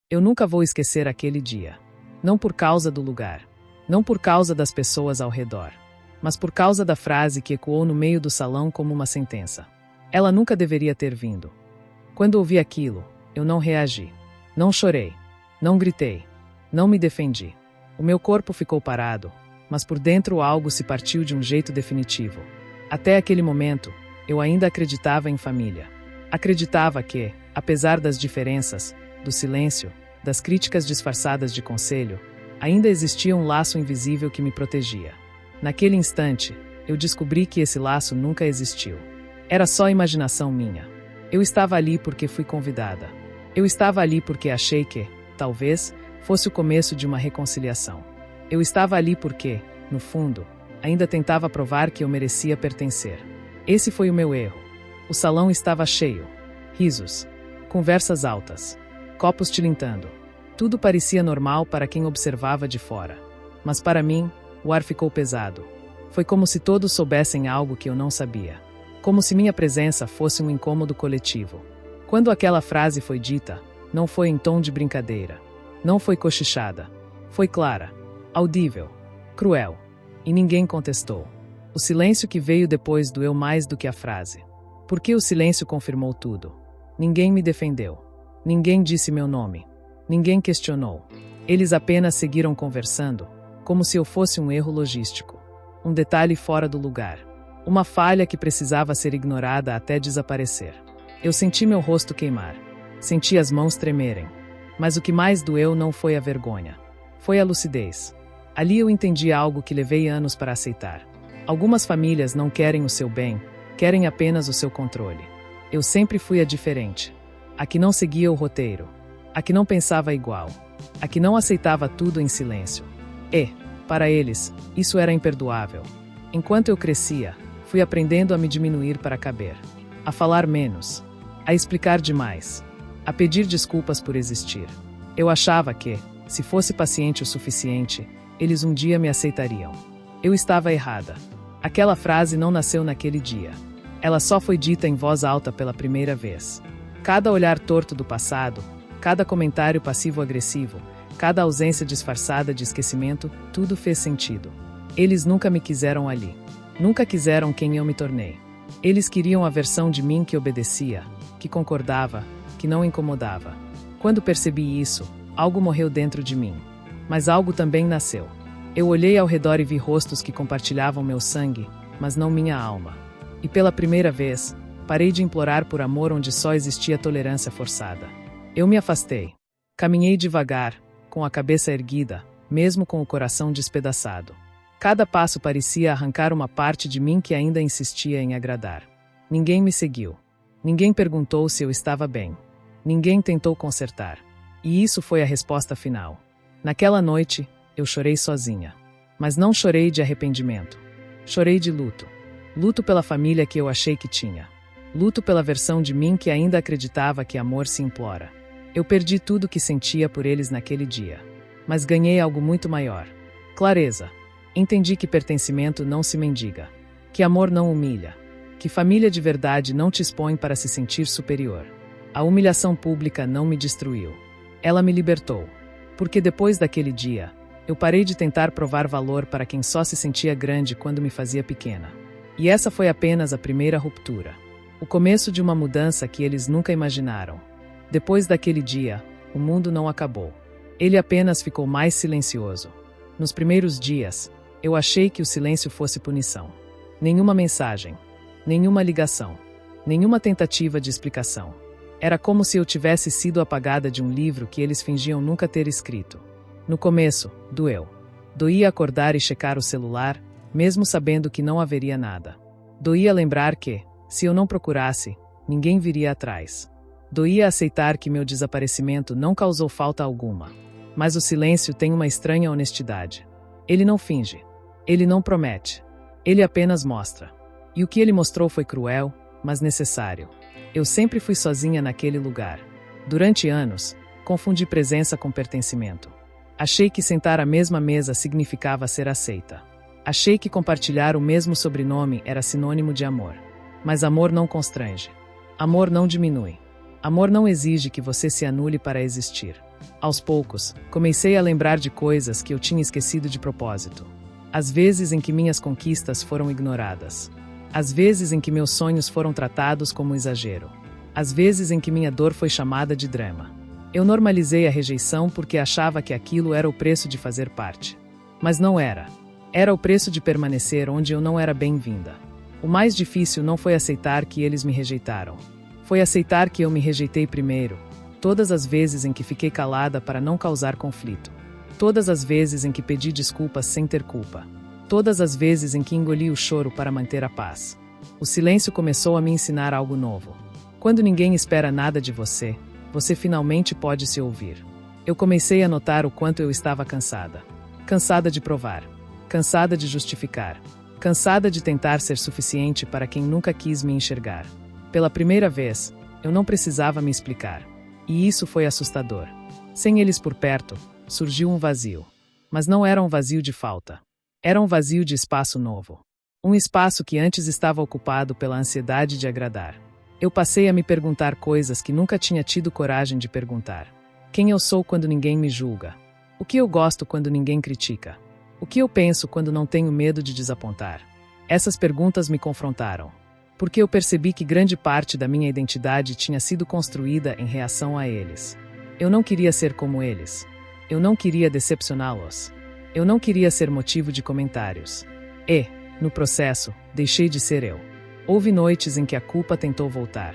Eu nunca vou esquecer aquele dia. Não por causa do lugar. Não por causa das pessoas ao redor. Mas por causa da frase que ecoou no meio do salão como uma sentença. Ela nunca deveria ter vindo. Quando ouvi aquilo, eu não reagi. Não chorei. Não gritei. Não me defendi. O meu corpo ficou parado, mas por dentro algo se partiu de um jeito definitivo. Até aquele momento, eu ainda acreditava em família. Acreditava que, apesar das diferenças, do silêncio, das críticas disfarçadas de conselho, ainda existia um laço invisível que me protegia. Naquele instante, eu descobri que esse laço nunca existiu. Era só imaginação minha. Eu estava ali porque fui convidada. Eu estava ali porque achei que, talvez, fosse o começo de uma reconciliação. Eu estava ali porque, no fundo, ainda tentava provar que eu merecia pertencer. Esse foi o meu erro. O salão estava cheio. Risos. Conversas altas. Copos tilintando. Tudo parecia normal para quem observava de fora. Mas para mim, o ar ficou pesado. Foi como se todos soubessem algo que eu não sabia. Como se minha presença fosse um incômodo coletivo. Quando aquela frase foi dita, não foi em tom de brincadeira. Não foi cochichada. Foi clara, audível, cruel. E ninguém contestou. O silêncio que veio depois doeu mais do que a frase. Porque o silêncio confirmou tudo. Ninguém me defendeu. Ninguém disse meu nome. Ninguém questionou. Eles apenas seguiram conversando, como se eu fosse um erro logístico. Um detalhe fora do lugar. Uma falha que precisava ser ignorada até desaparecer. Eu senti meu rosto queimar. Senti as mãos tremerem. Mas o que mais doeu não foi a vergonha. Foi a lucidez. Ali eu entendi algo que levei anos para aceitar. Algumas famílias não querem o seu bem, querem apenas o seu controle. Eu sempre fui a diferente. A que não seguia o roteiro. A que não pensava igual. A que não aceitava tudo em silêncio. E, para eles, isso era imperdoável. Enquanto eu crescia, fui aprendendo a me diminuir para caber. A falar menos. A explicar demais. A pedir desculpas por existir. Eu achava que, se fosse paciente o suficiente, eles um dia me aceitariam. Eu estava errada. Aquela frase não nasceu naquele dia. Ela só foi dita em voz alta pela primeira vez. Cada olhar torto do passado, cada comentário passivo-agressivo, cada ausência disfarçada de esquecimento, tudo fez sentido. Eles nunca me quiseram ali. Nunca quiseram quem eu me tornei. Eles queriam a versão de mim que obedecia, que concordava, que não incomodava. Quando percebi isso, algo morreu dentro de mim. Mas algo também nasceu. Eu olhei ao redor e vi rostos que compartilhavam meu sangue, mas não minha alma. E pela primeira vez, parei de implorar por amor onde só existia tolerância forçada. Eu me afastei. Caminhei devagar, com a cabeça erguida, mesmo com o coração despedaçado. Cada passo parecia arrancar uma parte de mim que ainda insistia em agradar. Ninguém me seguiu. Ninguém perguntou se eu estava bem. Ninguém tentou consertar. E isso foi a resposta final. Naquela noite, eu chorei sozinha. Mas não chorei de arrependimento. Chorei de luto. Luto pela família que eu achei que tinha. Luto pela versão de mim que ainda acreditava que amor se implora. Eu perdi tudo que sentia por eles naquele dia. Mas ganhei algo muito maior. Clareza. Entendi que pertencimento não se mendiga. Que amor não humilha. Que família de verdade não te expõe para se sentir superior. A humilhação pública não me destruiu. Ela me libertou. Porque depois daquele dia, eu parei de tentar provar valor para quem só se sentia grande quando me fazia pequena. E essa foi apenas a primeira ruptura. O começo de uma mudança que eles nunca imaginaram. Depois daquele dia, o mundo não acabou. Ele apenas ficou mais silencioso. Nos primeiros dias, eu achei que o silêncio fosse punição. Nenhuma mensagem. Nenhuma ligação. Nenhuma tentativa de explicação. Era como se eu tivesse sido apagada de um livro que eles fingiam nunca ter escrito. No começo, doeu. Doía acordar e checar o celular, mesmo sabendo que não haveria nada. Doía lembrar que, se eu não procurasse, ninguém viria atrás. Doía aceitar que meu desaparecimento não causou falta alguma. Mas o silêncio tem uma estranha honestidade. Ele não finge. Ele não promete. Ele apenas mostra. E o que ele mostrou foi cruel, mas necessário. Eu sempre fui sozinha naquele lugar. Durante anos, confundi presença com pertencimento. Achei que sentar à mesma mesa significava ser aceita. Achei que compartilhar o mesmo sobrenome era sinônimo de amor. Mas amor não constrange. Amor não diminui. Amor não exige que você se anule para existir. Aos poucos, comecei a lembrar de coisas que eu tinha esquecido de propósito. As vezes em que minhas conquistas foram ignoradas. As vezes em que meus sonhos foram tratados como exagero. As vezes em que minha dor foi chamada de drama. Eu normalizei a rejeição porque achava que aquilo era o preço de fazer parte. Mas não era. Era o preço de permanecer onde eu não era bem-vinda. O mais difícil não foi aceitar que eles me rejeitaram. Foi aceitar que eu me rejeitei primeiro. Todas as vezes em que fiquei calada para não causar conflito. Todas as vezes em que pedi desculpas sem ter culpa. Todas as vezes em que engoli o choro para manter a paz. O silêncio começou a me ensinar algo novo. Quando ninguém espera nada de você, você finalmente pode se ouvir. Eu comecei a notar o quanto eu estava cansada. Cansada de provar. Cansada de justificar. Cansada de tentar ser suficiente para quem nunca quis me enxergar. Pela primeira vez, eu não precisava me explicar. E isso foi assustador. Sem eles por perto, surgiu um vazio. Mas não era um vazio de falta. Era um vazio de espaço novo. Um espaço que antes estava ocupado pela ansiedade de agradar. Eu passei a me perguntar coisas que nunca tinha tido coragem de perguntar. Quem eu sou quando ninguém me julga? O que eu gosto quando ninguém critica? O que eu penso quando não tenho medo de desapontar? Essas perguntas me confrontaram. Porque eu percebi que grande parte da minha identidade tinha sido construída em reação a eles. Eu não queria ser como eles. Eu não queria decepcioná-los. Eu não queria ser motivo de comentários. E, no processo, deixei de ser eu. Houve noites em que a culpa tentou voltar.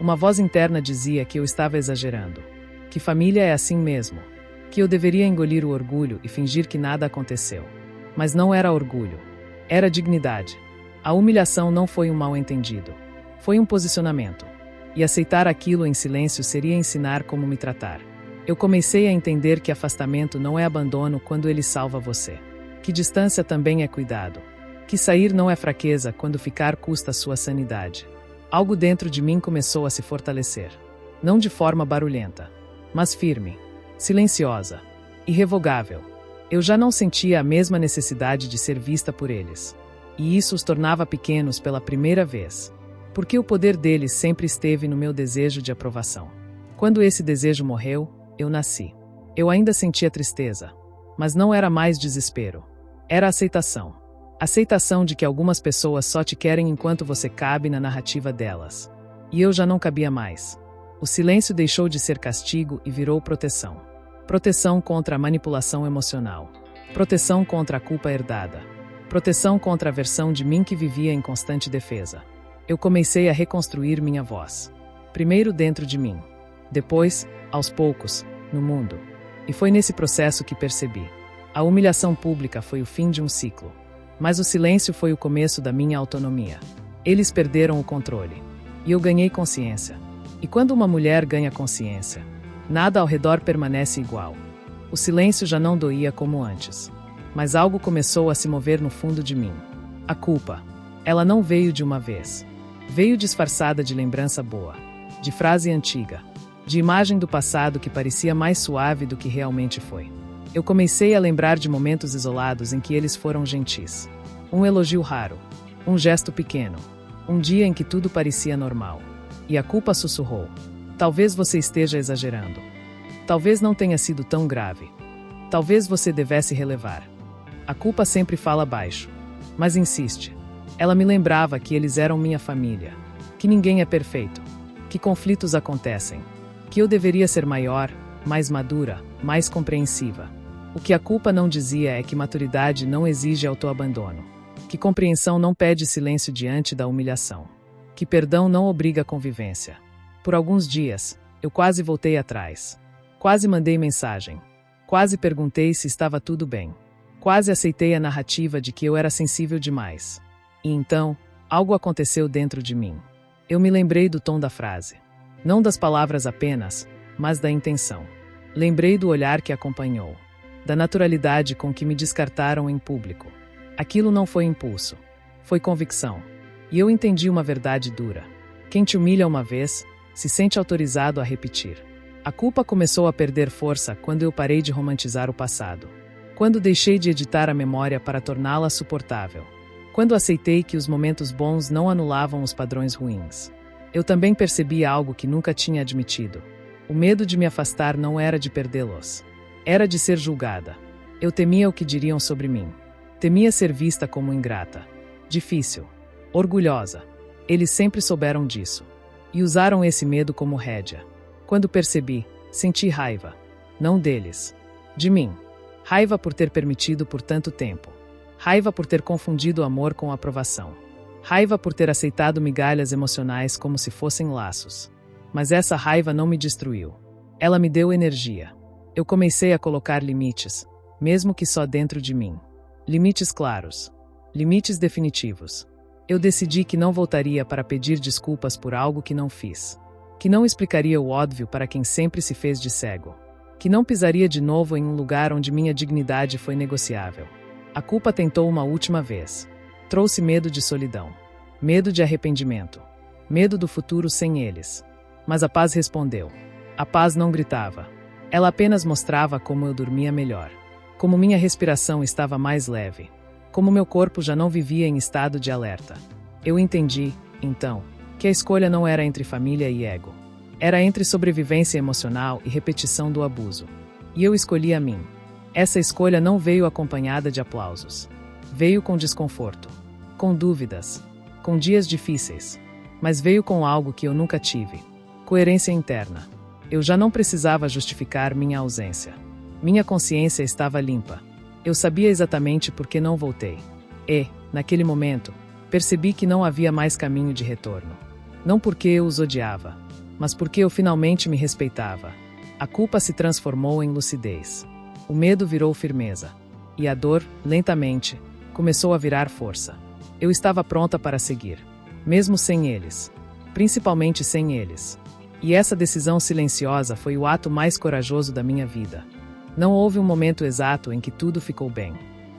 Uma voz interna dizia que eu estava exagerando. Que família é assim mesmo. Que eu deveria engolir o orgulho e fingir que nada aconteceu. Mas não era orgulho. Era dignidade. A humilhação não foi um mal-entendido. Foi um posicionamento. E aceitar aquilo em silêncio seria ensinar como me tratar. Eu comecei a entender que afastamento não é abandono quando ele salva você. Que distância também é cuidado. Que sair não é fraqueza quando ficar custa sua sanidade. Algo dentro de mim começou a se fortalecer. Não de forma barulhenta, mas firme, silenciosa, irrevogável. Eu já não sentia a mesma necessidade de ser vista por eles. E isso os tornava pequenos pela primeira vez. Porque o poder deles sempre esteve no meu desejo de aprovação. Quando esse desejo morreu, eu nasci. Eu ainda sentia tristeza. Mas não era mais desespero. Era aceitação. Aceitação de que algumas pessoas só te querem enquanto você cabe na narrativa delas. E eu já não cabia mais. O silêncio deixou de ser castigo e virou proteção. Proteção contra a manipulação emocional. Proteção contra a culpa herdada. Proteção contra a versão de mim que vivia em constante defesa. Eu comecei a reconstruir minha voz. Primeiro dentro de mim. Depois, aos poucos, no mundo. E foi nesse processo que percebi. A humilhação pública foi o fim de um ciclo. Mas o silêncio foi o começo da minha autonomia. Eles perderam o controle. E eu ganhei consciência. E quando uma mulher ganha consciência, nada ao redor permanece igual. O silêncio já não doía como antes. Mas algo começou a se mover no fundo de mim. A culpa. Ela não veio de uma vez. Veio disfarçada de lembrança boa. De frase antiga. De imagem do passado que parecia mais suave do que realmente foi. Eu comecei a lembrar de momentos isolados em que eles foram gentis. Um elogio raro. Um gesto pequeno. Um dia em que tudo parecia normal. E a culpa sussurrou. Talvez você esteja exagerando. Talvez não tenha sido tão grave. Talvez você devesse relevar. A culpa sempre fala baixo. Mas insiste. Ela me lembrava que eles eram minha família. Que ninguém é perfeito. Que conflitos acontecem. Que eu deveria ser maior, mais madura, mais compreensiva. O que a culpa não dizia é que maturidade não exige autoabandono. Que compreensão não pede silêncio diante da humilhação. Que perdão não obriga a convivência. Por alguns dias, eu quase voltei atrás. Quase mandei mensagem. Quase perguntei se estava tudo bem. Quase aceitei a narrativa de que eu era sensível demais. E então, algo aconteceu dentro de mim. Eu me lembrei do tom da frase. Não das palavras apenas, mas da intenção. Lembrei do olhar que acompanhou. Da naturalidade com que me descartaram em público. Aquilo não foi impulso. Foi convicção. E eu entendi uma verdade dura. Quem te humilha uma vez, se sente autorizado a repetir. A culpa começou a perder força quando eu parei de romantizar o passado. Quando deixei de editar a memória para torná-la suportável. Quando aceitei que os momentos bons não anulavam os padrões ruins. Eu também percebi algo que nunca tinha admitido. O medo de me afastar não era de perdê-los. Era de ser julgada. Eu temia o que diriam sobre mim. Temia ser vista como ingrata, difícil, orgulhosa. Eles sempre souberam disso. E usaram esse medo como rédea. Quando percebi, senti raiva. Não deles. De mim. Raiva por ter permitido por tanto tempo. Raiva por ter confundido o amor com a aprovação. Raiva por ter aceitado migalhas emocionais como se fossem laços. Mas essa raiva não me destruiu. Ela me deu energia. Eu comecei a colocar limites, mesmo que só dentro de mim. Limites claros. Limites definitivos. Eu decidi que não voltaria para pedir desculpas por algo que não fiz. Que não explicaria o óbvio para quem sempre se fez de cego. Que não pisaria de novo em um lugar onde minha dignidade foi negociável. A culpa tentou uma última vez. Trouxe medo de solidão. Medo de arrependimento. Medo do futuro sem eles. Mas a paz respondeu. A paz não gritava. Ela apenas mostrava como eu dormia melhor. Como minha respiração estava mais leve. Como meu corpo já não vivia em estado de alerta. Eu entendi, então, que a escolha não era entre família e ego. Era entre sobrevivência emocional e repetição do abuso. E eu escolhi a mim. Essa escolha não veio acompanhada de aplausos. Veio com desconforto. Com dúvidas. Com dias difíceis. Mas veio com algo que eu nunca tive. Coerência interna. Eu já não precisava justificar minha ausência. Minha consciência estava limpa. Eu sabia exatamente por que não voltei. E, naquele momento, percebi que não havia mais caminho de retorno. Não porque eu os odiava, mas porque eu finalmente me respeitava. A culpa se transformou em lucidez. O medo virou firmeza. E a dor, lentamente, começou a virar força. Eu estava pronta para seguir. Mesmo sem eles. Principalmente sem eles. E essa decisão silenciosa foi o ato mais corajoso da minha vida. Não houve um momento exato em que tudo ficou bem.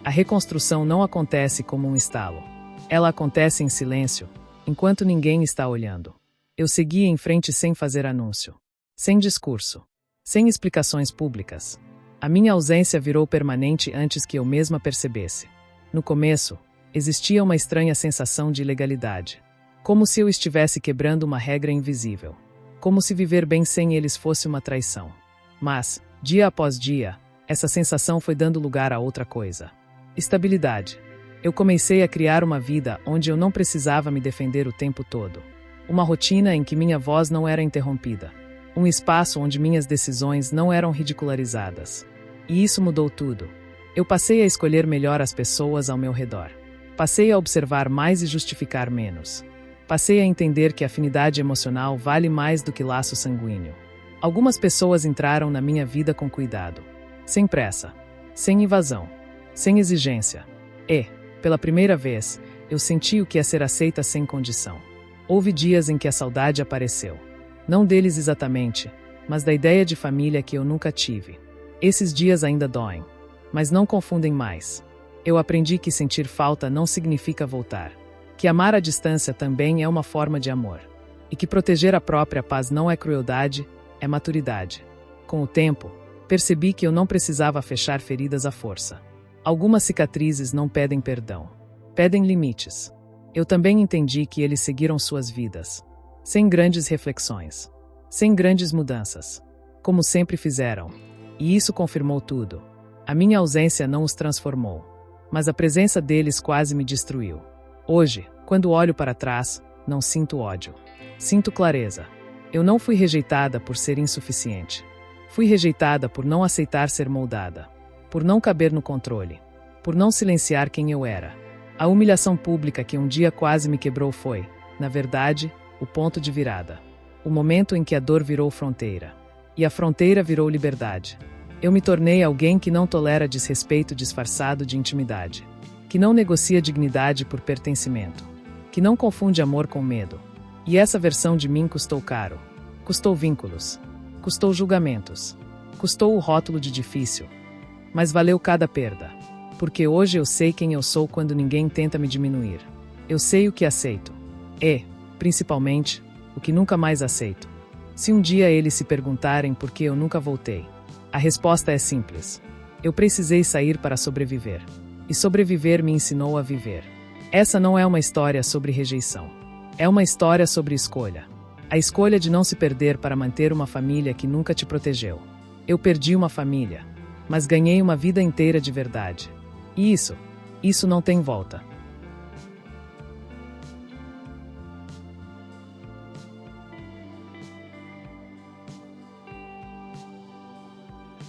A reconstrução não acontece como um estalo. Ela acontece em silêncio, enquanto ninguém está olhando. Eu segui em frente sem fazer anúncio. Sem discurso. Sem explicações públicas. A minha ausência virou permanente antes que eu mesma percebesse. No começo, existia uma estranha sensação de ilegalidade. Como se eu estivesse quebrando uma regra invisível. Como se viver bem sem eles fosse uma traição. Mas, dia após dia, essa sensação foi dando lugar a outra coisa. Estabilidade. Eu comecei a criar uma vida onde eu não precisava me defender o tempo todo. Uma rotina em que minha voz não era interrompida. Um espaço onde minhas decisões não eram ridicularizadas. E isso mudou tudo. Eu passei a escolher melhor as pessoas ao meu redor. Passei a observar mais e justificar menos. Passei a entender que a afinidade emocional vale mais do que laço sanguíneo. Algumas pessoas entraram na minha vida com cuidado. Sem pressa. Sem invasão. Sem exigência. E, pela primeira vez, eu senti o que é ser aceita sem condição. Houve dias em que a saudade apareceu. Não deles exatamente, mas da ideia de família que eu nunca tive. Esses dias ainda doem, mas não confundem mais. Eu aprendi que sentir falta não significa voltar. Que amar à distância também é uma forma de amor. E que proteger a própria paz não é crueldade, é maturidade. Com o tempo, percebi que eu não precisava fechar feridas à força. Algumas cicatrizes não pedem perdão. Pedem limites. Eu também entendi que eles seguiram suas vidas. Sem grandes reflexões. Sem grandes mudanças. Como sempre fizeram. E isso confirmou tudo. A minha ausência não os transformou. Mas a presença deles quase me destruiu. Hoje, quando olho para trás, não sinto ódio. Sinto clareza. Eu não fui rejeitada por ser insuficiente. Fui rejeitada por não aceitar ser moldada. Por não caber no controle. Por não silenciar quem eu era. A humilhação pública que um dia quase me quebrou foi, na verdade, o ponto de virada. O momento em que a dor virou fronteira. E a fronteira virou liberdade. Eu me tornei alguém que não tolera desrespeito disfarçado de intimidade. Que não negocia dignidade por pertencimento. Que não confunde amor com medo. E essa versão de mim custou caro. Custou vínculos. Custou julgamentos. Custou o rótulo de difícil. Mas valeu cada perda. Porque hoje eu sei quem eu sou quando ninguém tenta me diminuir. Eu sei o que aceito. E, principalmente, o que nunca mais aceito. Se um dia eles se perguntarem por que eu nunca voltei, a resposta é simples. Eu precisei sair para sobreviver. E sobreviver me ensinou a viver. Essa não é uma história sobre rejeição. É uma história sobre escolha. A escolha de não se perder para manter uma família que nunca te protegeu. Eu perdi uma família, mas ganhei uma vida inteira de verdade. E isso não tem volta.